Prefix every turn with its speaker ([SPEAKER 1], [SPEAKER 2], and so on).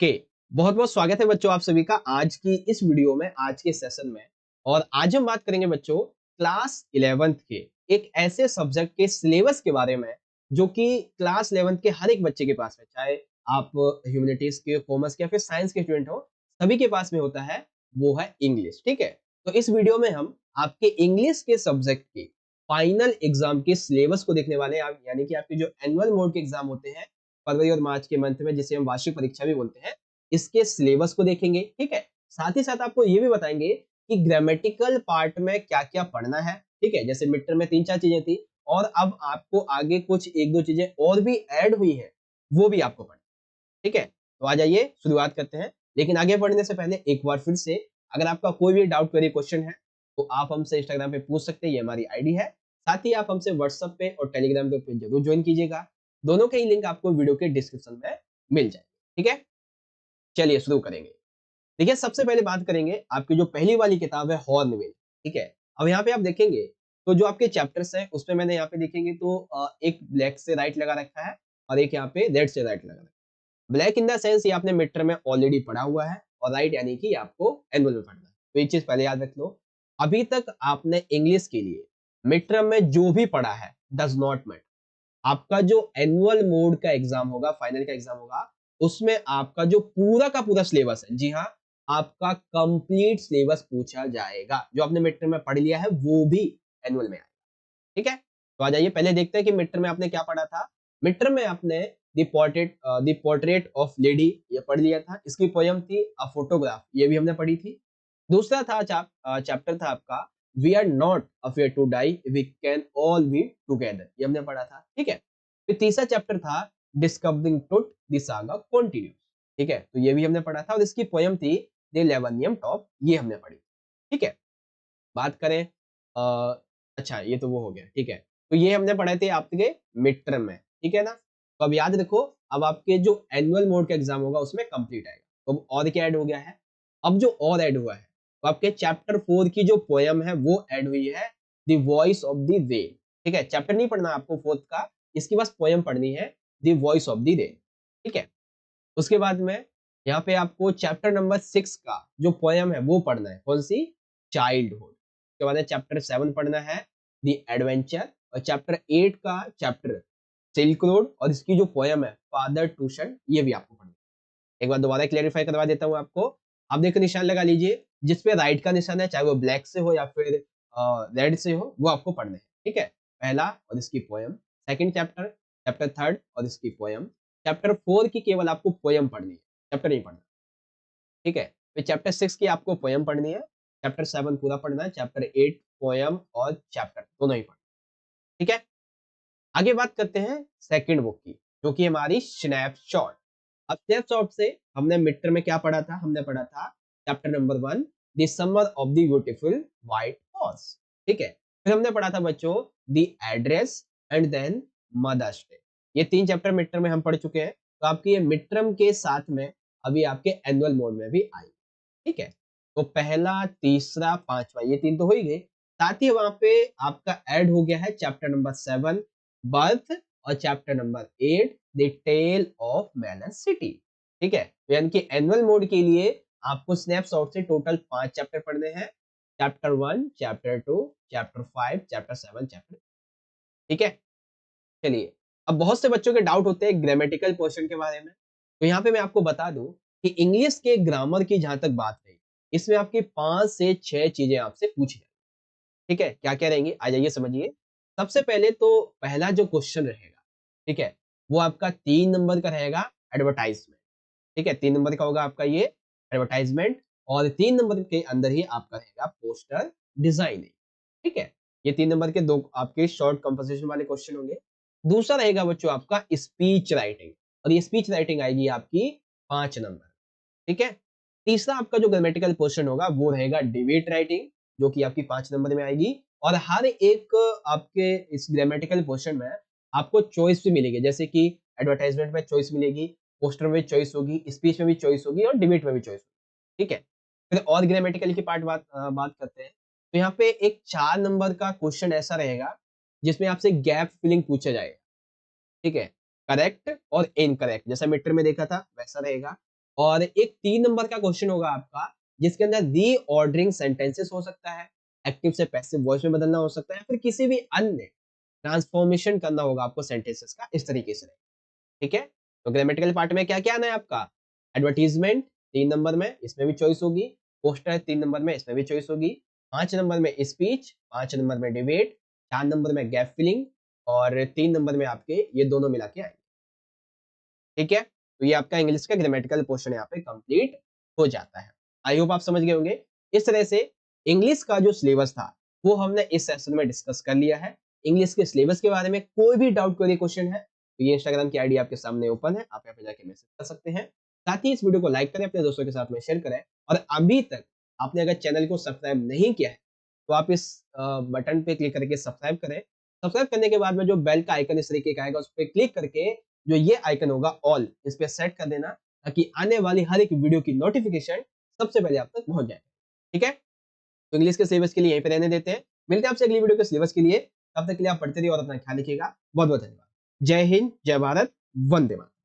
[SPEAKER 1] Okay. बहुत बहुत स्वागत है बच्चों आप सभी का आज की इस वीडियो में, आज के सेशन में। और आज हम बात करेंगे बच्चों क्लास 11th के एक ऐसे सब्जेक्ट के सिलेबस के बारे में जो कि क्लास 11th के हर एक बच्चे के पास है, चाहे आप ह्यूमैनिटीज के, कॉमर्स के या फिर साइंस के स्टूडेंट हो, सभी के पास में होता है। वो है इंग्लिश। ठीक है, तो इस वीडियो में हम आपके इंग्लिश के सब्जेक्ट के फाइनल एग्जाम के सिलेबस को देखने वाले हैं। यानी कि आपके जो एनुअल मोड के एग्जाम होते हैं फरवरी और मार्च के मंथ में, जिसे हम वार्षिक परीक्षा भी बोलते हैं, इसके सिलेबस को देखेंगे। ठीक है, साथ ही साथ आपको ये भी बताएंगे कि ग्रामेटिकल पार्ट में क्या क्या पढ़ना है। ठीक है, जैसे मिड टर्म में 3-4 चीजें थी और अब आपको आगे कुछ 1-2 चीजें और भी ऐड हुई है, वो भी आपको पढ़ना। ठीक है, तो आ जाइए शुरुआत करते हैं। लेकिन आगे बढ़ने से पहले एक बार फिर से, अगर आपका कोई भी डाउट क्वेरी क्वेश्चन है तो आप हमसे इंस्टाग्राम पे पूछ सकते हैं, ये हमारी आईडी है। साथ ही आप हमसे व्हाट्सएप पे और टेलीग्राम ग्रुप पे जरूर ज्वाइन कीजिएगा। दोनों के ही लिंक आपको वीडियो के डिस्क्रिप्शन में मिल जाएंगे। ठीक है, चलिए शुरू करेंगे। देखिए, सबसे पहले बात करेंगे आपकी जो पहली वाली किताब है हॉर्नबिल। ठीक है, अब यहाँ पे आप देखेंगे तो जो आपके चैप्टर्स हैं उसमें मैंने यहाँ पे देखेंगे तो एक ब्लैक से राइट लगा रखा है और एक यहाँ पे रेड से राइट लगा रखा है। ब्लैक इन द सेंस ये आपने मिड टर्म में ऑलरेडी पढ़ा हुआ है और राइट यानी कि आपको एनुअल में पढ़ना है। तो ये चीज पहले याद रख लो। अभी तक आपने इंग्लिश के लिए मिड टर्म में जो भी पढ़ा है डज नॉट मैटर। आपका जो एनुअल मोड का एग्जाम होगा, फाइनल का एग्जाम होगा, उसमें आपका जो पूरा का पूरा सिलेबस है, जी हाँ, आपका कंप्लीट सिलेबस पूछा जाएगा। जो आपने मिड टर्म में पढ़ लिया है वो भी एनुअल में आएगा। ठीक है, तो आ जाइए पहले देखते हैं कि मिड टर्म में आपने क्या पढ़ा था। मिड टर्म में आपने द पोर्ट्रेट ऑफ लेडी ये पढ़ लिया था। इसकी पोयम थी अ फोटोग्राफ, ये भी हमने पढ़ी थी। दूसरा था चैप्टर था आपका we are not afraid to die, we can all be together, ये हमने पढ़ा था। ठीक है, फिर तीसरा चैप्टर था discovering truth the saga continuous. ठीक है, तो ये भी हमने पढ़ा था और इसकी पोयम थी द लेवनियम टॉप, ये हमने पढ़ी। ठीक है, बात करें अच्छा ये तो वो हो गया। ठीक है, तो ये हमने पढ़े थे आपके मिड टर्म में। ठीक है ना, तो अब याद रखो, अब आपके जो एनुअल मोड का एग्जाम होगा उसमें कंप्लीट आएगा। तो अब और क्या ऐड हो गया है, अब जो और ऐड हुआ है तो आपके चैप्टर 4 की जो पोयम है वो ऐड हुई है, the voice of the rain. ठीक है, चैप्टर नहीं पढ़ना आपको फोर्थ का, इसकी बस पोयम पढ़नी है, the voice of the rain. ठीक है, उसके बाद में यहाँ पे आपको चैप्टर नंबर 6 का जो पोयम है वो पढ़ना है। कौन सी? चाइल्डहुड। उसके बाद चैप्टर 7 पढ़ना है, द एडवेंचर। और चैप्टर 8 का चैप्टर सिल्क रोड और इसकी जो पोयम है फादर टूशन, ये भी आपको पढ़ना है। एक बार दोबारा क्लेरिफाई करवा देता हूँ आपको। आप देखो निशान लगा लीजिए, जिसपे राइट का निशान है, चाहे वो ब्लैक से हो या फिर रेड से हो, वो आपको पढ़ना है। ठीक है, पहला और इसकी पोयम, सेकंड चैप्टर, चैप्टर 3 और इसकी पोयम, चैप्टर 4 की केवल आपको पोयम पढ़नी है, चैप्टर नहीं पढ़ना। ठीक है, फिर चैप्टर 6 की आपको पोयम पढ़नी है, चैप्टर 7 पूरा पढ़ना है, चैप्टर 8 पोयम और चैप्टर दोनों ही पढ़ना। ठीक है, आगे बात करते हैं सेकंड बुक की, जो कि हमारी स्नैपशॉट। अब स्नैपशॉट से हमने मिड टर्म में क्या पढ़ा था, हमने पढ़ा था chapter number 1 the summer of the beautiful white horse. ठीक है, फिर हमने पढ़ा था बच्चों the address and then mother's day. ये 3 चैप्टर मिड टर्म में हम पढ़ चुके हैं। तो आपकी ये मिड टर्म के साथ में अभी आपके एनुअल मोड में भी आई। ठीक है, तो पहला, तीसरा, पांचवा, ये 3 तो हो ही गए। साथ ही वहां पे आपका ऐड हो गया है चैप्टर नंबर 7 बर्थ और chapter number 8 the tale of melon city. ठीक है, तो यानी कि एनुअल मोड के लिए आपको स्नैपशॉट से टोटल 5 चैप्टर पढ़ने हैं, chapter 1, chapter 2, chapter 5, chapter 7, chapter. ठीक है, चलिए, अब बहुत से बच्चों के डाउट होते हैं ग्रामेटिकल पोर्शन के बारे में। तो यहाँ पे मैं आपको बता दूं कि इंग्लिश के ग्रामर की जहां तक बात है, इसमें आपकी 5 से 6 चीजें आपसे पूछी जाएंगी। ठीक है, क्या क्या रहेंगी, आ जाइए समझिए। सबसे पहले तो पहला जो क्वेश्चन रहेगा, ठीक है, वो आपका 3 नंबर का रहेगा, एडवर्टाइजमेंट। ठीक है, 3 नंबर का होगा आपका ये एडवर्टाइजमेंट, और 3 नंबर के अंदर ही आपका रहेगा पोस्टर डिजाइनिंग। ठीक है, ये 3 नंबर के दो आपके शॉर्ट कंपोजिशन वाले क्वेश्चन होंगे। दूसरा रहेगा बच्चों आपका स्पीच राइटिंग, और ये स्पीच राइटिंग आएगी आपकी 5 नंबर। ठीक है, तीसरा आपका जो ग्रामेटिकल पोर्शन होगा वो रहेगा डिबेट राइटिंग, जो कि आपकी 5 नंबर में आएगी। और हर एक आपके इस ग्रामेटिकल पोर्शन में आपको चॉइस भी मिलेगी, जैसे कि एडवर्टाइजमेंट में चॉइस मिलेगी, पोस्टर में चॉइस होगी, स्पीच में भी चॉइस होगी और डिबेट में भी चॉइस होगी। ठीक है, फिर और ग्रामेटिकल की बात करते हैं। तो यहाँ पे एक 4 नंबर का क्वेश्चन ऐसा रहेगा जिसमें आपसे गैप फिलिंग पूछा जाएगा। ठीक है, करेक्ट और इनकरेक्ट, जैसा मिड टर्म में देखा था वैसा रहेगा। और एक 3 नंबर का क्वेश्चन होगा आपका, जिसके अंदर रीऑर्डरिंग सेंटेंसेस हो सकता है, एक्टिव से पैसिव वॉइस में बदलना हो सकता है, फिर किसी भी अन्य ट्रांसफॉर्मेशन करना होगा आपको सेंटेंसेस का, इस तरीके से। ठीक है? तो ग्रामेटिकल पार्ट में क्या-क्या आना है आपका? एडवर्टाइजमेंट 3 नंबर में, इसमें भी चॉइस होगी। पोस्टर 3 नंबर में, इसमें भी चॉइस होगी। 5 नंबर में स्पीच, 5 नंबर में डिबेट, 4 नंबर में गैप फिलिंग और 3 नंबर में आपके ये दोनों मिला के आएँगे। ठीक है? तो ये आपका इंग्लिश का ग्रामेटिकल पोर्शन यहाँ पे कंप्लीट हो जाता है। आई होप आप समझ गए होंगे। इस तरह से इंग्लिश का जो सिलेबस था, वो हमने इस सेशन में डिस्कस कर लिया है। इंग्लिश के सिलेबस के बारे में कोई भी डाउट, कोई क्वेश्चन है, तो ये इंस्टाग्राम की आईडी आपके सामने ओपन है, आप यहाँ पे जाके मैसेज कर सकते हैं। साथ ही इस वीडियो को लाइक करें, अपने दोस्तों के साथ में शेयर करें और अभी तक आपने अगर चैनल को सब्सक्राइब नहीं किया है, तो आप इस बटन पे क्लिक करके सब्सक्राइब करें। सब्सक्राइब करने के बाद में जो बेल का आइकन इस तरीके का आएगा, उस पे क्लिक करके जो ये आइकन होगा ऑल, इस पे सेट कर देना, ताकि आने वाली हर एक वीडियो की नोटिफिकेशन सबसे पहले आप तक पहुंच जाए। ठीक है? तो इंग्लिश के सिलेबस के लिए यहीं पे रहने देते हैं। मिलते हैं आपसे अगली वीडियो के सिलेबस के लिए। तब तक के लिए आप पढ़ते रहिए और अपना ख्याल रखिएगा। बहुत-बहुत धन्यवाद। जय हिंद, जय भारत, वंदे मातरम।